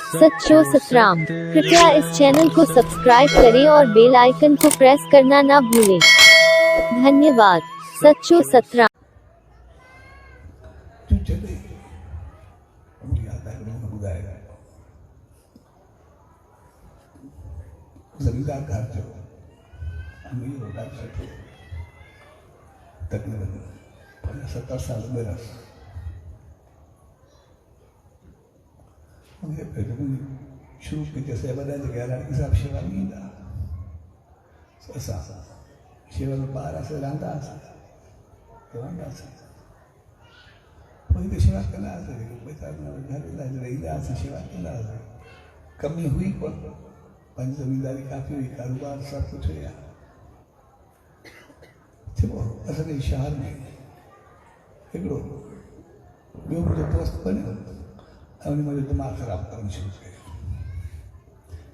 सच्चो सतराम। कृपया इस चैनल को सब्सक्राइब करें और बेल आइकन को प्रेस करना ना भूलें। धन्यवाद। सच्चो सतराम। जमींदार घर जो अमीर होगा सके तकरीबन 70 साल बरस मुझे शुरू के जैसे बना जगह हिसाब सेवा नहीं था ऐसा सेवा में 12 से रंगा कोई तो सेवा करना बेटा घर रही से सेवा करना कमी हुई कौन पंज जमींदारी काफ़ी हुई कारोबार सब कुछ हुआ चलो असल शहर में हिकिड़ो ॿियो मुंहिंजो दोस्त बनियो ऐं उन मुंहिंजो दिमाग़ ख़राबु करणु शुरू कयो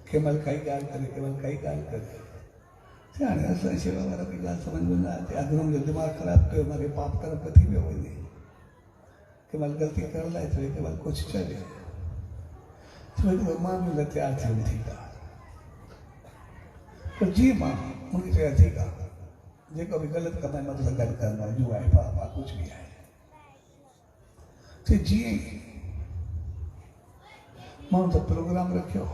कंहिं महिल काई ॻाल्हि करे कंहिं महिल काई ॻाल्हि करे हाणे असां शेवा वारा बि ॻाल्हि सम्झ में न अचे अॻिलो मुंहिंजो दिमाग़ ख़राबु कयो मूंखे पाप तरफ़ थी वियो वञे कंहिं महिल ग़लती करण लाइ थिए कंहिं महिल कुझु चए छो मां बि तयारु थियणु ठीकु आहे पर जीअं मां उनखे चया ठीकु आहे जेको बि ग़लति कंदा आहिनि मां तोसां गॾु कंदो आहियां जो आहे पाप आहे कुझु बि आहे त जीअं ई मां हुन प्रोग्राम रखियो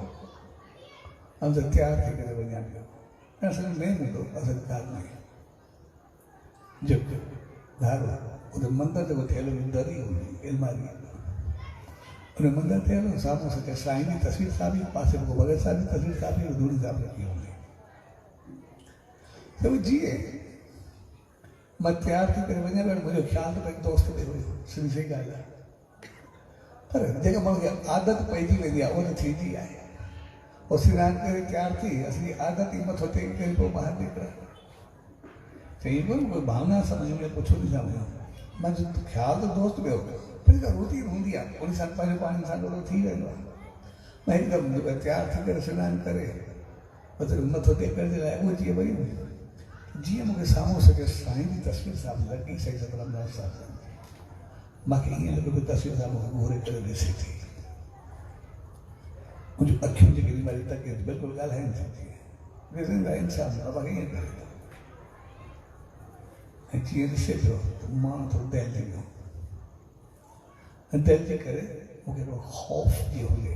ऐं त तयारु थी करे वञा पियो ऐं असांजो मेन हूंदो असांजे घर में जेको घर उते मंदरु जेको थियल हुई दरी हूंदी अलमारी उन मंदरु थियल साम्हूं सॼे साईं जी तस्वीर सां बि पासे में भगत साहिब जी तस्वीर सां बि धूड़ी सां रखी हूंदी त जीअं मां तयारु थी करे वञा पियो मुंहिंजो ख़्यालु त पंहिंजे दोस्त में हुयो सिधी सही ॻाल्हि आहे पर जेका माण्हू खे आदत पइजी वेंदी आहे उहा त थींदी आहे उहो सनानु करे तयारु थी असली आदत ई मथो टेक करे पोइ ॿाहिरि निकिरे चई कोई भावना सम्झ में पुछो थी सम्झो मां ख़्यालु त दोस्त में हुयो पर जेका रुटीन हूंदी आहे उन सां पंहिंजो पाणी सां गॾु थी वेंदो आहे मां हिकदमि तयारु थी करे सनानु करे मथो टेकण जे लाइ उहो जीअं वई जीअं मूंखे साम्हूं सॼे साईं जी तस्वीर साम्हूं लॻी सही सतराम साहिब मूंखे ईअं लॻो कि तस्वीर सां मूंखे घूरे करे ॾिसे थी मुंहिंजूं अखियूं जेके बीमारी तके बिल्कुलु ॻाल्हाइनि थी ॾिसंदा इंसानु मूंखे ईअं करे थो ऐं जीअं ॾिसे पियो त माण्हू थोरो दहलिजी वियो ऐं दहलिजी करे मूंखे हिकिड़ो ख़ौफ़ जी हुजे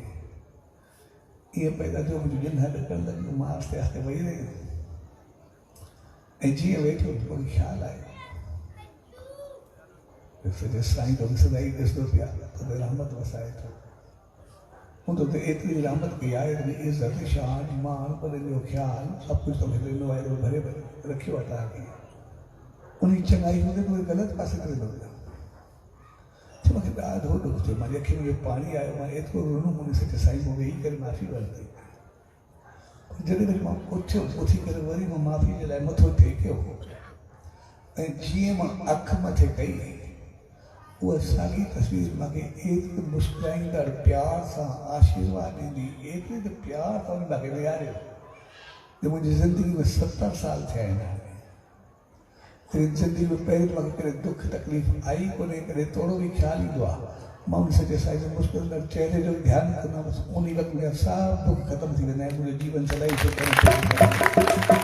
ईअं पैदा थियो मुंहिंजूं ॼंढ ॾकणु लॻियूं मां आस्ते आस्ते वेही रहियो ऐं जीअं वेठो कोई ख़्यालु आयो सॼे साईं तो सदा ई ॾिसंदो पिया त रहमत वसाए थो हूंदो त एतिरी रहमत कई आहे त इज़त शान मान पर जो ख़्यालु सभु कुझु तोखे ॾिनो आहे भरे भरे रखियो आहे तव्हांखे उन चङाई हूंदे त उहे ग़लति पासे करे थो वञा छो मूंखे ॾाढो ॾुख थियो मुंहिंजी अखियुनि में पाणी आयो मां एतिरो रुनो मुंहिंजे सॼे साईं मूं वेही करे माफ़ी वरिती जॾहिं वरी मां उथियो उथी करे वरी मां माफ़ी जे लाइ मथो टेकियो ऐं जीअं मां अखि मथे कई उहा साॻी तस्वीर मूंखे एतिरी मुस्कुराईंदड़ प्यार सां आशीर्वाद ॾींदी एतिरी त प्यार सां मूंखे विहारियो जो मुंहिंजी ज़िंदगी में 70 साल थिया आहिनि हाणे ज़िंदगी में पहिरियों मूंखे कॾहिं दुख तकलीफ़ आई कोन्हे कॾहिं थोरो बि ख़्यालु ईंदो आहे मां उन सॼे साईं जे मुस्कुराईंदड़ चहिरे जो ध्यानु कंदो हुअसि उन वक़्तु मुंहिंजा सभु दुख ख़तमु थी वेंदा आहिनि मुंहिंजो जीवन सदाई